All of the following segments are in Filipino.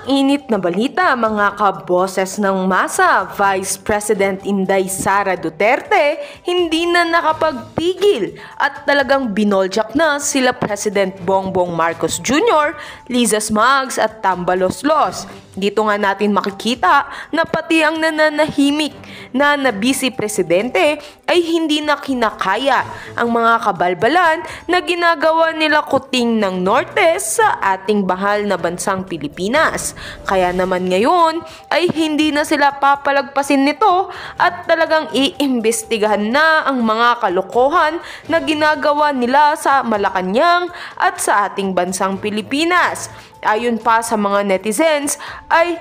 init na balita mga kaboses ng masa, Vice President Inday Sara Duterte hindi na nakapagpigil at talagang binoljak na sila President Bongbong Marcos Jr., Liza Smags at Tambaloslos. Dito nga natin makikita na pati ang nananahimik na nabisi presidente ay hindi na kinakaya ang mga kabalbalan na ginagawa nila kuting ng norte sa ating bahal na bansang Pilipinas. Kaya naman ngayon ay hindi na sila papalagpasin nito at talagang iimbestigahan na ang mga kalokohan na ginagawa nila sa Malacanang at sa ating bansang Pilipinas. Ayon pa sa mga netizens ay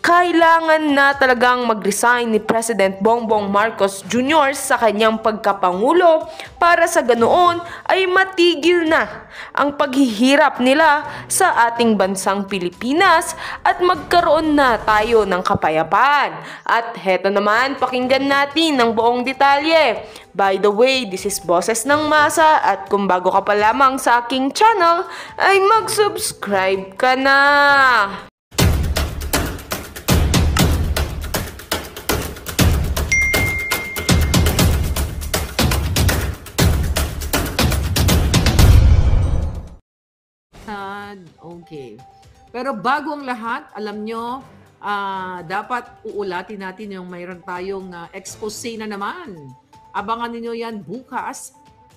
kailangan na talagang mag-resign ni President Bongbong Marcos Jr. sa kanyang pagkapangulo para sa ganoon ay matigil na ang paghihirap nila sa ating bansang Pilipinas at magkaroon na tayo ng kapayapaan. At heto naman, pakinggan natin ng buong detalye. By the way, this is Boses ng Masa at kung bago ka pa lamang sa aking channel ay mag-subscribe ka na! Okay. Pero bago ang lahat, alam nyo, dapat uulatin natin yung mayroon tayong expose na naman. Abangan niyo yan bukas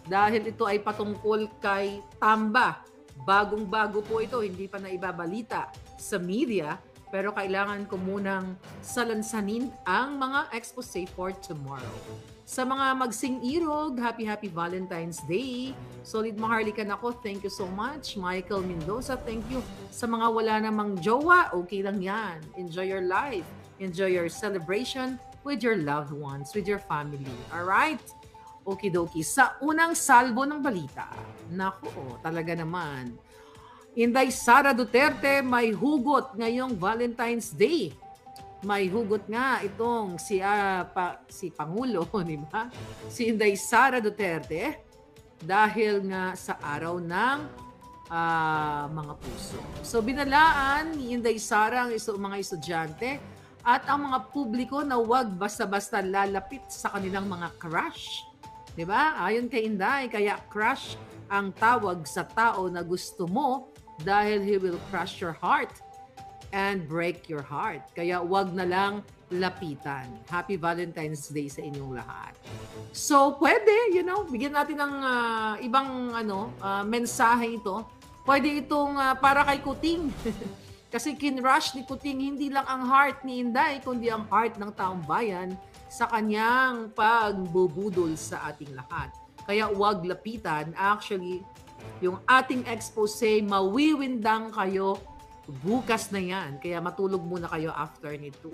dahil ito ay patungkol kay Tamba. Bagong-bago po ito, hindi pa naibabalita sa media, pero kailangan ko munang salansanin ang mga expose for tomorrow. Sa mga magsing-irog, happy Valentine's Day. Solid Maharlikan ako, thank you so much. Michael Mendoza, thank you. Sa mga wala namang jowa, okay lang yan. Enjoy your life. Enjoy your celebration with your loved ones, with your family. Alright? Okidoki. Sa unang salbo ng balita, nako, talaga naman. Inday Sara Duterte may hugot ngayong Valentine's Day. May hugot nga itong si Pangulo, di ba? Si Inday Sara Duterte dahil nga sa araw ng mga puso. So binalaan ni Inday Sara ang mga estudyante at ang mga publiko na huwag basta-basta lalapit sa kanilang mga crush. Di ba? Ayon kay Inday, kaya crush ang tawag sa tao na gusto mo dahil he will crush your heart and break your heart. Kaya wag na lang lapitan. Happy Valentine's Day sa inyong lahat. So, pwede, bigyan natin ng ibang mensahe ito. Pwede itong para kay Kuting. Kasi kinrush ni Kuting hindi lang ang heart ni Inday, kundi ang heart ng taong bayan sa kanyang pagbubudol sa ating lahat. Kaya wag lapitan. Actually, yung ating expose, mawiwindang kayo bukas na yan. Kaya matulog muna kayo after nito.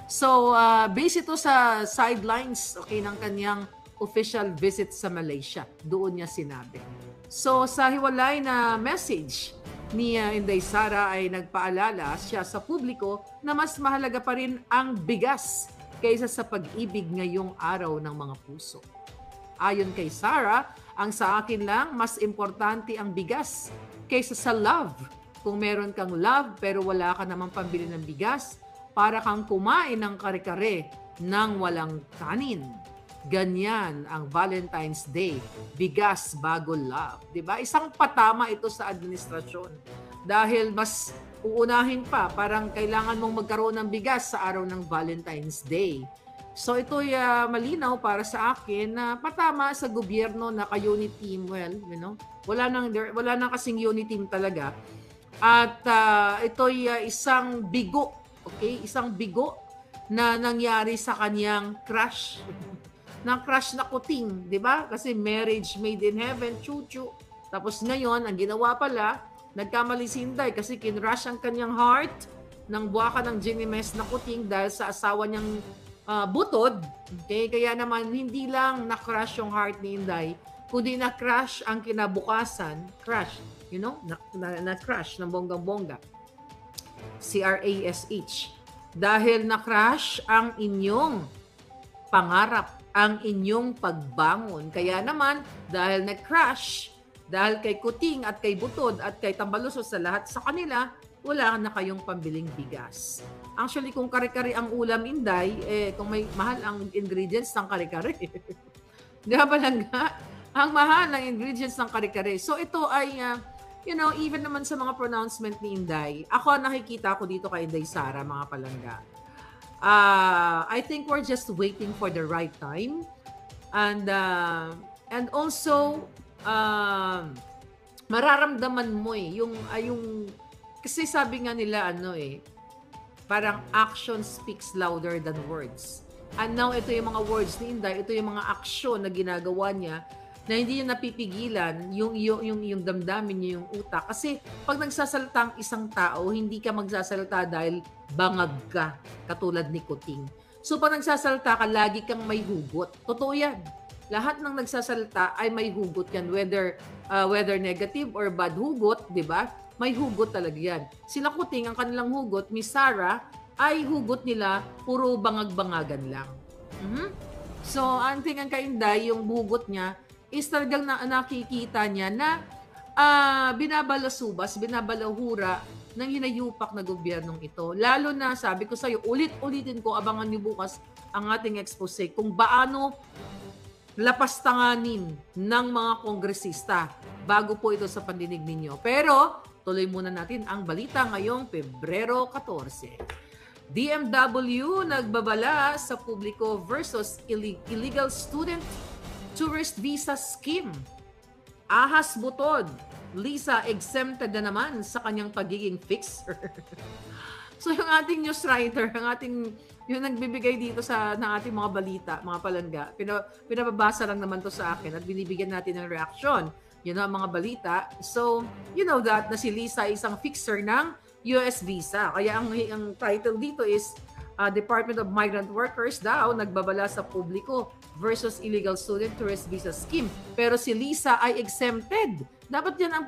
So, base ito sa sidelines ng kanyang official visit sa Malaysia. Doon niya sinabi. So, sa hiwalay na message ni Inday Sara ay nagpaalala siya sa publiko na mas mahalaga pa rin ang bigas kaysa sa pag-ibig ngayong araw ng mga puso. Ayon kay Sara, ang sa akin lang, mas importante ang bigas kaysa sa love. Kung meron kang love pero wala ka namang pambili ng bigas, para kang kumain ng kare-kare nang walang kanin. Ganyan ang Valentine's Day. Bigas bago love. Diba? Isang patama ito sa administrasyon. Dahil mas uunahin pa, parang kailangan mong magkaroon ng bigas sa araw ng Valentine's Day. So ito'y malinaw para sa akin na patama sa gobyerno na ka-unit team. Well, wala nang kasing unit team talaga. At ito'y isang bigo, isang bigo na nangyari sa kanyang crush. Na crush na Kuting, di ba? Kasi marriage made in heaven, chuchu. Tapos ngayon, ang ginawa pala, nagkamali si Inday kasi kinrush ang kanyang heart ng buwaka ng Ginimes na Kuting dahil sa asawa niyang butod. Okay? Kaya naman, hindi lang na-crush yung heart ni Inday, kundi na-crush ang kinabukasan. Crush, na-crush ng bonggang-bongga. C-R-A-S-H. Dahil na-crush ang inyong pangarap, ang inyong pagbangon. Kaya naman, dahil na-crush, Dahil kay Kuting at kay Butod at kay Tambalusos sa lahat sa kanila, wala na kayong pambiling bigas. Actually, kung kare-kare ang ulam, Inday, kung may mahal ang ingredients ng kare-kare. Di ba Palangga? Ang mahal ng ingredients ng kare-kare. So ito ay, even naman sa mga pronouncement ni Inday, ako nakikita ko dito kay Inday Sara, mga Palangga. I think we're just waiting for the right time. And also, mararamdaman mo yung kasi sabi nga nila parang action speaks louder than words. And now ito yung mga words ni Inday, ito yung mga aksyon na ginagawa niya na hindi niya napipigilan yung damdamin niya, yung utak. Kasi pag nagsasalita ang isang tao, hindi ka magsasalita dahil bangag ka, katulad ni Kuting. So pag nagsasalita ka, lagi kang may hugot. Totoo yan. Lahat ng nagsasalita ay may hugot yan, whether negative or bad hugot, di ba? May hugot talaga yan. Sila Kuting, ang kanilang hugot, Miss Sarah, ay hugot nila puro bangag-bangagan lang. So, ang tingnan kay Inday, yung hugot niya is talagang nakikita niya na binabalasubas, binabalahura ng hinayupak na gobyernong ito. Lalo na, sabi ko sa'yo, ulit-ulitin ko, abangan niyo bukas ang ating expose kung paano lapastanganin ng mga kongresista bago po ito sa pandinig ninyo. Pero, tuloy muna natin ang balita ngayong Pebrero 14. DMW nagbabala sa publiko versus illegal student tourist visa scheme. Ahas Butod, Lisa exempted na naman sa kanyang pagiging fixer. So yung ating news writer, yung nagbibigay dito ng ating mga balita, mga Palangga, pinababasa lang naman to sa akin at binibigyan natin ng reaksyon. Yun ang mga balita. So, you know that na si Lisa isang fixer ng US visa. Kaya ang title dito is Department of Migrant Workers daw nagbabala sa publiko versus illegal student tourist visa scheme. Pero si Lisa ay exempted. Dapat yan ang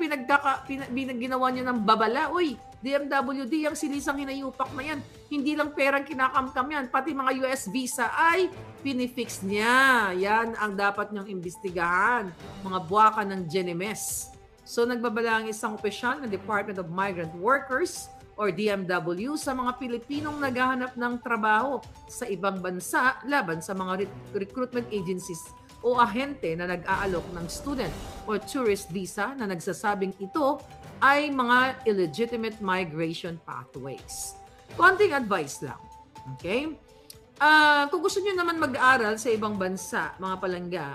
ginawa niya ng babala. Uy, DMWD, ang si Lisang hinayupak na yan. Hindi lang perang kinakamkam yan. Pati mga US visa ay pinifix niya. Yan ang dapat niyang imbestigahan. Mga buwaka ng GNMS. So nagbabala ang isang opisyal ng Department of Migrant Workers or DMW sa mga Pilipinong naghahanap ng trabaho sa ibang bansa laban sa mga recruitment agencies o ahente na nag-aalok ng student o tourist visa na nagsasabing ito ay mga illegitimate migration pathways. Konting advice lang. Okay? Kung gusto niyo naman mag-aaral sa ibang bansa, mga Palangga,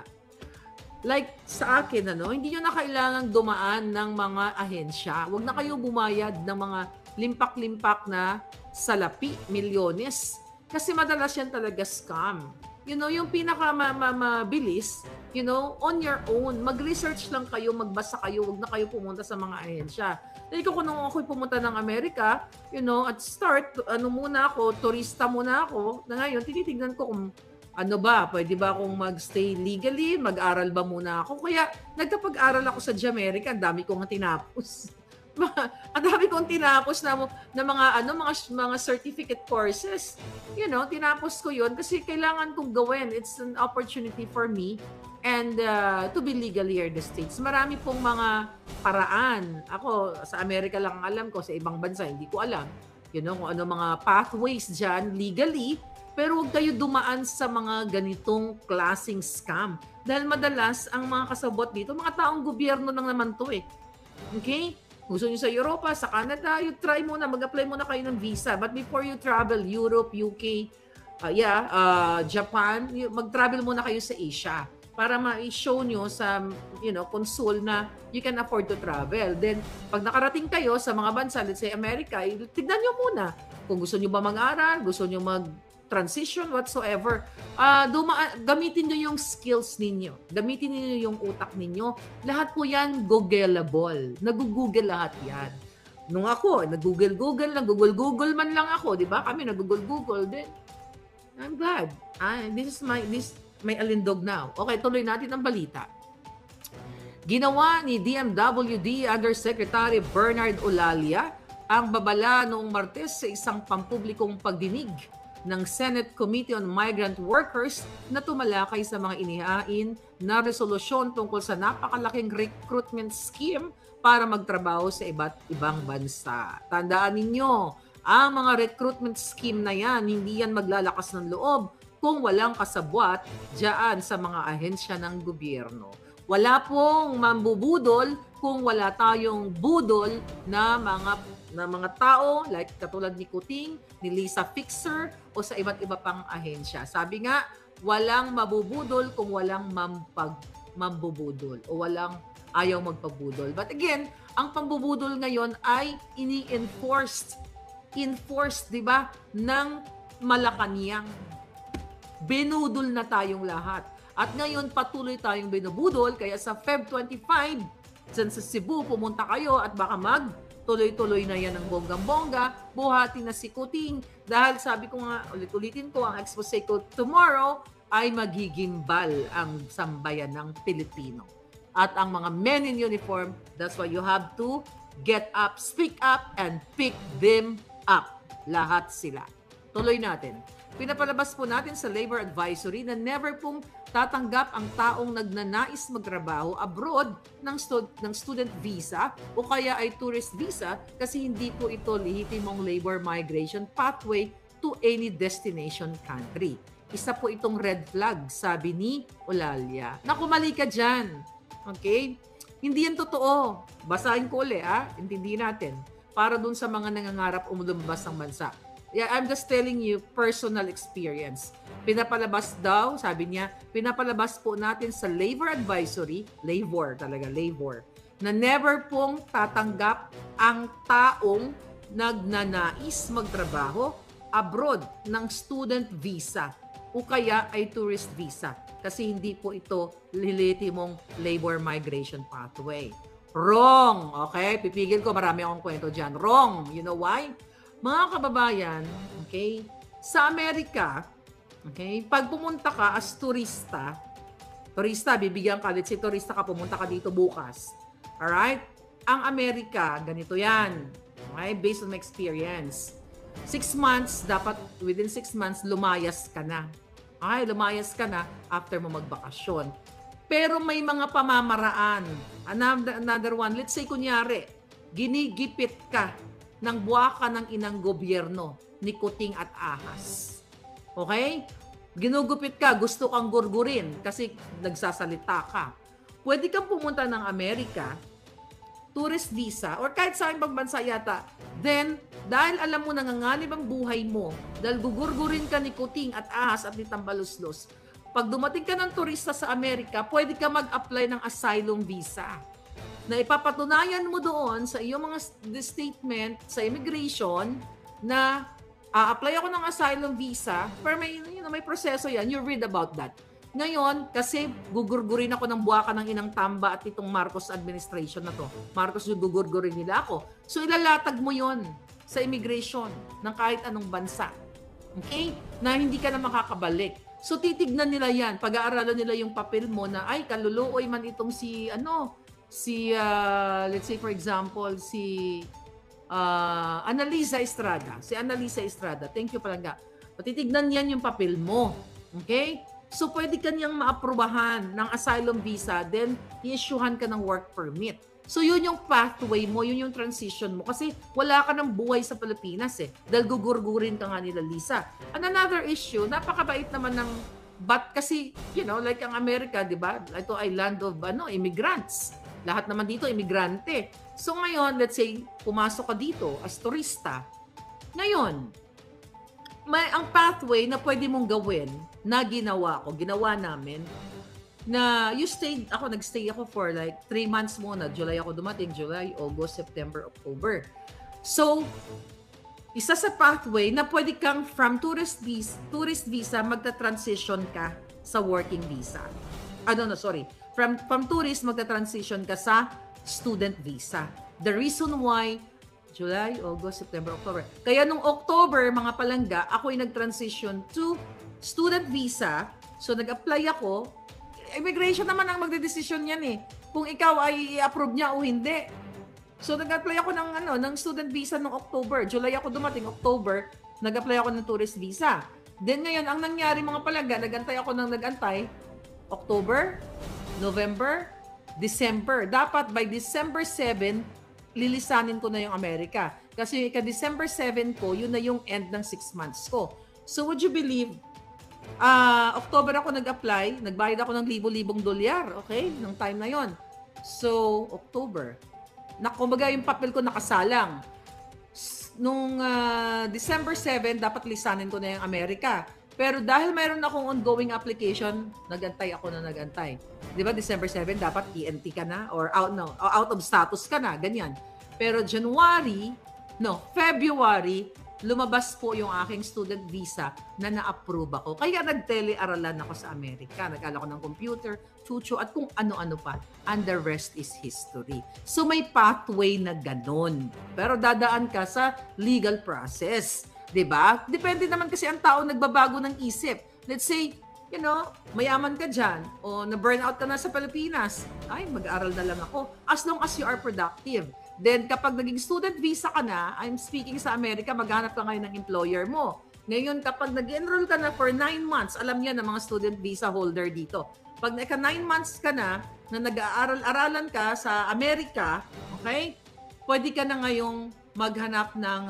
like sa akin, hindi nyo na kailangan dumaan ng mga ahensya. Huwag na kayo bumayad ng mga limpak-limpak na salapi, milyones. Kasi madalas yan talaga scam. Yung pinakamabilis, on your own, mag-research lang kayo, magbasa kayo, huwag na kayo pumunta sa mga ahensya. Dahil kung nung ako'y pumunta ng Amerika, at start, muna ako, turista muna ako, na ngayon, tinitignan ko kung pwede ba akong magstay legally, mag-aral ba muna ako? Kaya nagkapag-aral ako sa Jamaica, ang dami kong tinapos. Ang dami kong tinapos na mga certificate courses. Tinapos ko 'yon kasi kailangan kong gawin. It's an opportunity for me and to be legal here in the States. Marami pong mga paraan. Ako sa Amerika lang ang alam ko, sa ibang bansa hindi ko alam. Kung ano mga pathways diyan legally. Pero huwag kayo dumaan sa mga ganitong klaseng scam. Dahil madalas, ang mga kasabot dito, mga taong gobyerno lang naman to Okay? Gusto nyo sa Europa, sa Canada, you try muna, mag-apply muna kayo ng visa. But before you travel, Europe, UK, Japan, mag-travel muna kayo sa Asia para ma-show nyo sa consul na you can afford to travel. Then, pag nakarating kayo sa mga bansa, let's say America, tignan nyo muna kung gusto nyo ba mag-aral, gusto nyo transition whatsoever, gamitin niyo yung skills ninyo. Gamitin niyo yung utak ninyo. Lahat po yan Googleable. Nag-google lahat yan. Nung ako, nag-google man lang ako, di ba? Kami nag-google, then I'm glad. This may alindog now. Okay, tuloy natin ang balita. Ginawa ni DMWD Undersecretary Bernard Olalia ang babala noong Martes sa isang pampublikong pagdinig ng Senate Committee on Migrant Workers na tumalakay sa mga inihain na resolusyon tungkol sa napakalaking recruitment scheme para magtrabaho sa iba't ibang bansa. Tandaan ninyo, ang mga recruitment scheme na yan, hindi yan maglalakas ng loob kung walang kasabwat diyan sa mga ahensya ng gobyerno. Wala pong mambubudol kung wala tayong budol na mga tao like katulad ni Kuting, ni Lisa Fixer o sa iba't iba pang ahensya. Sabi nga, walang mabubudol kung walang mambubudol o walang ayaw magpabudol. But again, ang pambubudol ngayon ay ini-enforced, 'di ba, ng Malacanang. Binudol na tayong lahat. At ngayon patuloy tayong binubudol kaya sa Feb 25, dyan sa Cebu, pumunta kayo at baka tuloy-tuloy na yan ng bonggang-bongga, buhati na si Kuting dahil sabi ko nga, ulit-ulitin ko, ang expose ko tomorrow ay magigimbal ang sambayan ng Pilipino. At ang mga men in uniform, that's why you have to get up, speak up, and pick them up. Lahat sila. Tuloy natin. Pinapalabas po natin sa Labor Advisory na never pong tatanggap ang taong nagnanais magtrabaho abroad ng student visa o kaya ay tourist visa kasi hindi po ito lehitimong labor migration pathway to any destination country. Isa po itong red flag, sabi ni Olalia. Naku, mali ka dyan. Okay? Hindi yan totoo. Basahin ko ulit, intindihin natin. Para dun sa mga nangangarap lumabas ng bansa. Yeah, I'm just telling you personal experience. Pinapalabas daw, sabi niya, pinapalabas po natin sa Labor Advisory, labor, na never pong tatanggap ang taong nagnanais magtrabaho abroad ng student visa o kaya ay tourist visa kasi hindi po ito lehitimong labor migration pathway. Wrong! Okay? Pipigil ko, marami akong kwento dyan. Wrong! You know why? Mga kababayan, okay, sa Amerika, okay, pag pumunta ka as turista, bibigyan ka, let's say turista ka, pumunta ka dito bukas. Alright? Ang Amerika, ganito yan. Okay? Based on my experience. 6 months, dapat within 6 months, lumayas ka na. Okay? Lumayas ka na after mo magbakasyon. Pero may mga pamamaraan. Another one, let's say kunyari, ginigipit ka ng buwaka ng inang gobyerno ni Kuting at Ahas. Okay? Ginugupit ka, gusto kang gurgurin kasi nagsasalita ka. Pwede kang pumunta ng Amerika, tourist visa, or kahit sa ibang bansa yata. Then, dahil alam mo nanganganib ang buhay mo, dahil gugurgurin ka ni Kuting at Ahas at ni Tambaluslos, pag dumating ka ng turista sa Amerika, pwede ka mag-apply ng asylum visa na ipapatunayan mo doon sa iyong mga statement sa immigration na apply ako ng asylum visa, pero may proseso yan, you read about that. Ngayon, kasi gugurgurin ako ng buwaka ng inang Tamba at itong Marcos administration na to. Marcos yung gugurgurin nila ako. So ilalatag mo yon sa immigration ng kahit anong bansa. Okay? Na hindi ka na makakabalik. So titignan nila yan, pag-aaralan nila yung papel mo na ay kaluluoy man itong let's say for example, si Annalisa Estrada. Si Annalisa Estrada. Thank you palangga. Patitignan yan yung papel mo. Okay? So, pwede ka niyang maaprubahan ng asylum visa, then i-issuehan ka ng work permit. So, yun yung pathway mo, yun yung transition mo. Kasi wala ka ng buhay sa Pilipinas dahil gugurgurin ka nga nila, Lisa. And another issue, napakabait naman ng but kasi, like ang Amerika, di ba? Ito ay land of immigrants. Lahat naman dito, imigrante. So ngayon, let's say, pumasok ka dito as turista. Ngayon, may ang pathway na pwede mong gawin na ginawa namin, na nagstay ako for like 3 months muna. July ako dumating, July, August, September, October. So, isa sa pathway na pwede kang from tourist visa, magta-transition ka sa working visa. From tourist, magta-transition ka sa student visa. The reason why, July, August, September, October. Kaya nung October, mga palangga, ako'y nag-transition to student visa. So, nag-apply ako. Immigration naman ang magdedesisyon yan kung ikaw ay i-approve niya o hindi. So, nag-apply ako ng student visa nung October. July ako dumating, October. nag-apply ako ng tourist visa. Then ngayon, ang nangyari mga palangga, nag-antay ako ng nag-antay, October, November, December. Dapat by December 7, lilisanin ko na yung Amerika. Kasi ka-December 7 ko, yun na yung end ng 6 months ko. So would you believe, October ako nag-apply, nagbayad ako ng libo-libong dolyar, okay? Nung time na yon. So, October. Kumbaga yung papel ko nakasalang. Nung December 7, dapat lisanin ko na yung Amerika. Pero dahil mayroon akong ongoing application, nagantay ako na nagantay. Di ba, December 7, dapat ENT ka na or out of status ka na, ganyan. Pero February, lumabas po yung aking student visa na na-approve ako. Kaya nag-telearalan ako sa Amerika. Nag-ala ko ng computer, chucho, at kung ano-ano pa. And the rest is history. So may pathway na ganon. Pero dadaan ka sa legal process. Diba? Depende naman kasi ang tao nagbabago ng isip. Let's say, mayaman ka dyan o na-burnout ka na sa Pilipinas. Ay, mag-aaral na lang ako. As long as you are productive. Then, kapag naging student visa ka na, I'm speaking sa Amerika, maghanap ka ngayon ng employer mo. Ngayon, kapag nag-enroll ka na for 9 months, alam niya ng mga student visa holder dito. Pag naka 9 months ka na nag-aaral-aralan ka sa Amerika, okay, pwede ka na ngayong maghanap ng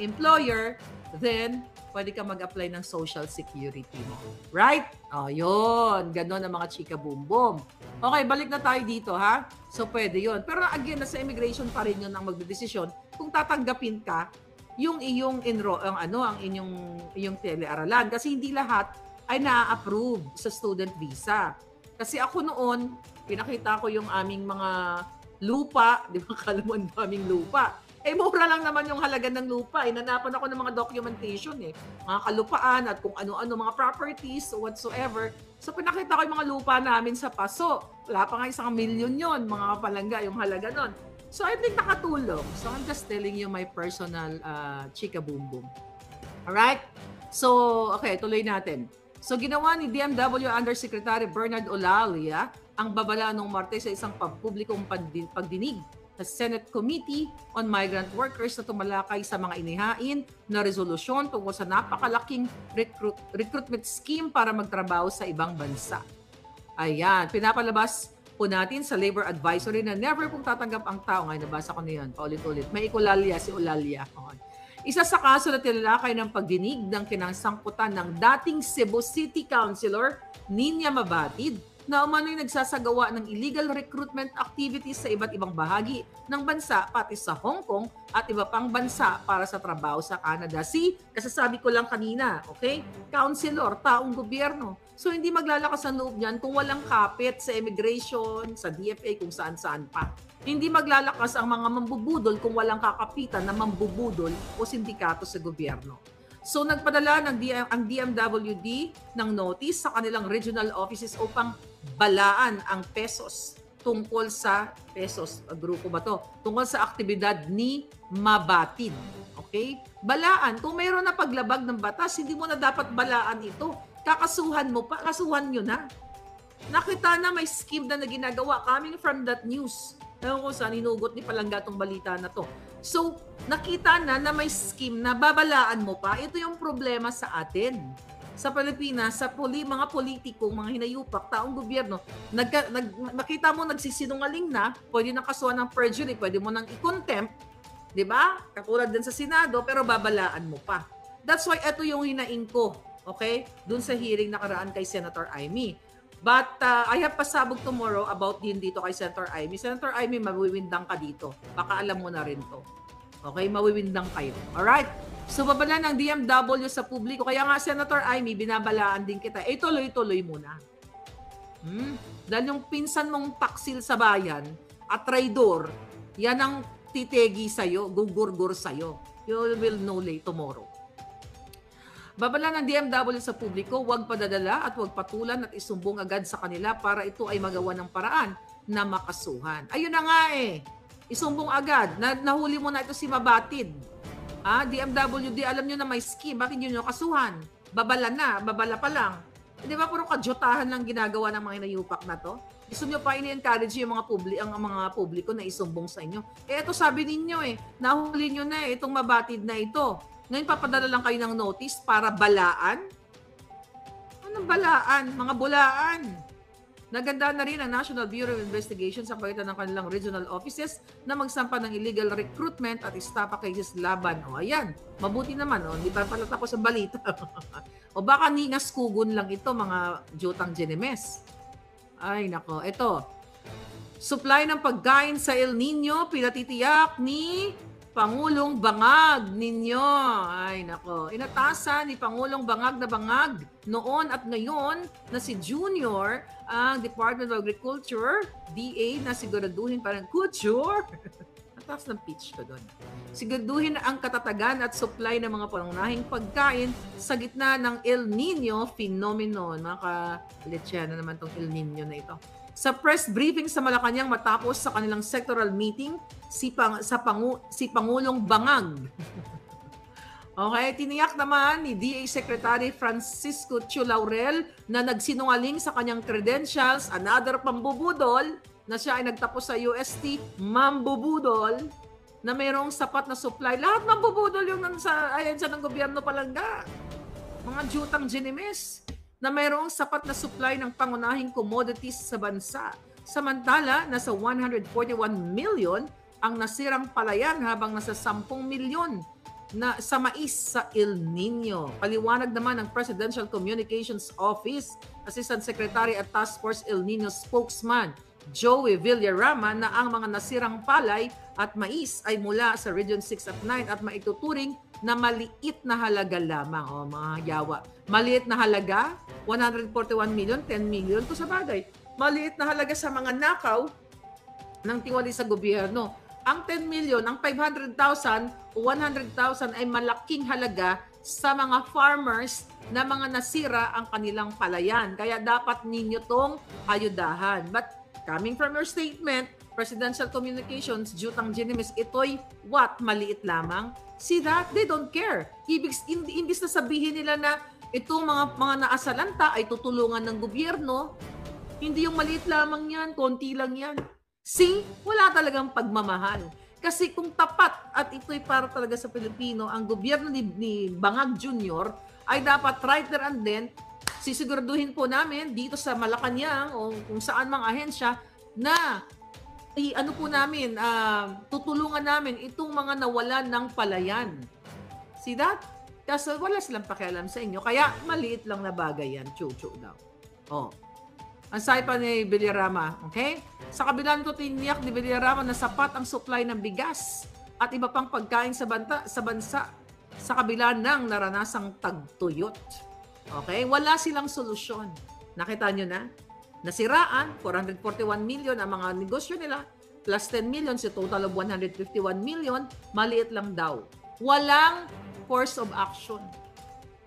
employer, then pwede ka mag-apply ng Social Security mo. Right? O, yun. Ganon ang mga chika boom boom. Okay, balik na tayo dito, ha? So, pwede yun. Pero again, nasa immigration pa rin yun ang magdedesisyon kung tatanggapin ka yung iyong inyong telearalan. Kasi hindi lahat ay na-approve sa student visa. Kasi ako noon, pinakita ko yung aming mga lupa, di ba, kalaman daming lupa. Mura lang naman yung halaga ng lupa. Nanapan ako ng mga documentation mga kalupaan at kung ano-ano, mga properties whatsoever. So, pinakita ko yung mga lupa namin sa paso. Wala pa nga 1 milyon yon, mga palangga, yung halaga nun. So, I think nakatulong. So, I'm just telling you my personal chika boom boom. Alright? So, okay, tuloy natin. So, ginawa ni DMW Undersecretary Bernard Olalia ang babala nung Martes sa isang publikong pagdinig sa Senate Committee on Migrant Workers na tumalakay sa mga inihain na resolusyon tungkol sa napakalaking recruitment scheme para magtrabaho sa ibang bansa. Ayan, pinapalabas po natin sa Labor Advisory na never pong tatanggap ang tao. Ngayon, nabasa ko na yun, paulit-ulit. May ikulalya si Olalia. Isa sa kaso na tinalakay ng pagdinig ng kinangsangkutan ng dating Cebu City Councilor, Ninya Mabatid, na umano'y nagsasagawa ng illegal recruitment activities sa iba't ibang bahagi ng bansa, pati sa Hong Kong at iba pang bansa para sa trabaho sa Canada. Kasasabi ko lang kanina, okay? Councilor, taong gobyerno. So, hindi maglalakas ang loob niyan kung walang kapit sa immigration, sa DFA, kung saan-saan pa. Hindi maglalakas ang mga mambubudol kung walang kakapitan na mambubudol o sindikato sa gobyerno. So, nagpadala ang DMWD ng notice sa kanilang regional offices upang balaan ang pesos tungkol sa grupo ba to? Tungkol sa aktibidad ni Mabatid. Okay? Balaan. Kung mayroon na paglabag ng batas, hindi mo na dapat balaan ito. Kakasuhan mo pa. Kasuhan nyo na. Nakita na may scheme na ginagawa coming from that news. Ewan ko saan, hinugot ni Palangga tong balita na to. So, nakita na may scheme na babalaan mo pa. Ito yung problema sa atin. Sa Pilipinas, sa mga politiko, mga hinayupak, taong gobyerno, makita mo nagsisinungaling na, pwede nang kasuhan ng perjury, pwede mo nang i-contempt, di ba? Katulad din sa Senado, pero babalaan mo pa. That's why ito yung hinaing ko, okay? Dun sa hearing nakaraan kay Senator Amy. But I have pasabog tomorrow about din dito kay Senator Amy. Senator Amy, mawiwindang ka dito. Baka alam mo na rin to. Okay? Mawiwindang kayo. Alright? So, babala ng DMW sa publiko. Kaya nga, Senator Amy, binabalaan din kita. Tuloy-tuloy muna. Dahil yung pinsan mong taksil sa bayan at traidor, yan ang titegi sa'yo, gugurgur sa'yo. You will know tomorrow. Babala ng DMW sa publiko, huwag padadala at huwag patulan at isumbong agad sa kanila para ito ay magawa ng paraan na makasuhan. Ayun na nga isumbong agad. Nahuli mo na ito si Mabatid. DMWD, alam nyo na may scheme. Bakit nyo kasuhan? Babala pa lang. Di ba puro kadyotahan lang ginagawa ng mga inayupak na to? Gusto nyo pa ini-encourage yung mga publiko na isumbong sa inyo. Ito sabi ninyo nahuli nyo na itong Mabatid na ito. Ngayon papadala lang kayo ng notice para balaan? Anong balaan? Mga bulaan. Naganda na rin ang National Bureau of Investigation sa pagitan ng kanilang regional offices na magsampa ng illegal recruitment at estafa cases laban. O ayan, mabuti naman. O, hindi pa pala tapos ang balita. O baka ningas kugon lang ito, mga jutang Genemes. Ay nako, ito. Supply ng pagkain sa El Nino, pinatitiyak ni Pangulong Bangag ninyo. Ay nako, inatasan ni Pangulong Bangag na Bangag noon at ngayon na si Junior ang Department of Agriculture, DA, na siguraduhin parang culture. Ang taas ng pitch ko doon. Siguraduhin ang katatagan at supply ng mga pangunahing pagkain sa gitna ng El Nino phenomenon. Nakalitya na naman tong El Nino na ito. Sa press briefing sa Malacanang matapos sa kanilang sectoral meeting, si Pangulong Bangag. Okay, tiniyak naman ni DA Secretary Francisco Chu Laurel na nagsinungaling sa kanyang credentials, another pambubudol, na siya ay nagtapos sa UST, mambubudol, na mayroong sapat na supply. Lahat mambubudol yung ayan ng gobyerno palangga. Mga jutang Genemes, na mayroong sapat na supply ng pangunahing commodities sa bansa. Samantala, nasa 141 million ang nasirang palayan habang nasa 10 milyon na sa mais sa El Nino. Paliwanag naman ng Presidential Communications Office, Assistant Secretary at Task Force El Nino spokesman Joey Villarama na ang mga nasirang palay at mais ay mula sa Region 6 at 9 at maituturing na maliit na halaga lamang. O mga yawa. Maliit na halaga, 141 million, 10 million. Kung sa bagay, maliit na halaga sa mga nakaw ng tiwali sa gobyerno. Ang 10 million, ang 500,000 o 100,000 ay malaking halaga sa mga farmers na mga nasira ang kanilang palayan. Kaya dapat ninyo tong ayudahan. But coming from your statement, Presidential Communications, Jutang Genemes, ito'y what? Maliit lamang? See that? They don't care. Imbis na sabihin nila na itong mga naasalanta ay tutulungan ng gobyerno, hindi yung maliit lamang yan, konti lang yan. See, wala talagang pagmamahal. Kasi kung tapat at ito'y para talaga sa Pilipino, ang gobyerno ni Bangag Jr. ay dapat right there and then, sisiguraduhin po namin dito sa Malacanang o kung saan mang ahensya na tutulungan namin itong mga nawalan ng palayan. See that? Kasi wala silang pakialam sa inyo. Kaya maliit lang na bagay yan. Chuchu daw. Oh. Ang sabi pa ni Villarama, okay? Sa kabila nito tiniyak ni Villarama na sapat ang supply ng bigas at iba pang pagkain sa bansa sa kabila ng naranasang tagtuyot. Okay? Wala silang solusyon. Nakita nyo na? Nasiraan, 441 million ang mga negosyo nila, plus 10 million, so total of 151 million, maliit lang daw. Walang course of action.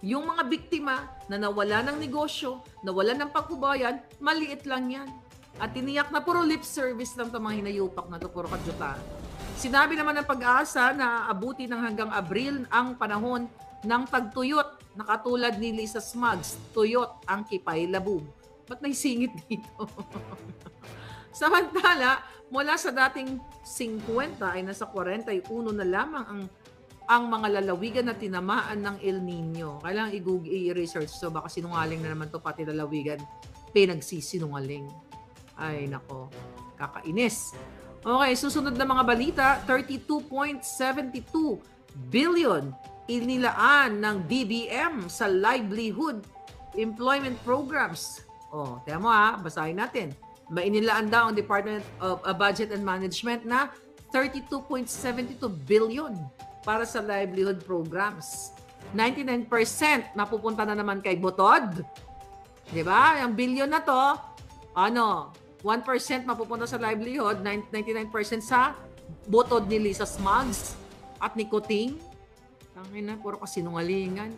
Yung mga biktima na nawala ng negosyo, nawala ng pagkubayan, maliit lang yan. At tiniyak na puro lip service lang itong mga hinayupak na ito, puro kadyuta. Sinabi naman ng Pag-asa na abuti ng hanggang Abril ang panahon ng tagtuyot na katulad ni Lisa Smugs, tuyot ang Kipay Labub. Ba't naisingit dito? Samantala, mula sa dating 50 ay nasa 41 na lamang ang mga lalawigan na tinamaan ng El Nino. Kailangan i-research. So baka sinungaling na naman to pati lalawigan. Pinagsisinungaling. Ay nako, kakainis. Okay, susunod na mga balita, 32.72 billion inilaan ng DBM sa livelihood employment programs. Oh, tiyan mo basahin natin. Mainilaan daw ang Department of Budget and Management na 32.72 billion para sa livelihood programs. 99% mapupunta na naman kay Butod. 'Di ba? Ang billion na 'to, 1% mapupunta sa livelihood, 99% sa Butod ni Lisa Smugs at ni Kuting. Tangina, puro kasinungalingan.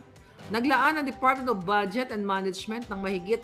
Naglaan ang Department of Budget and Management ng mahigit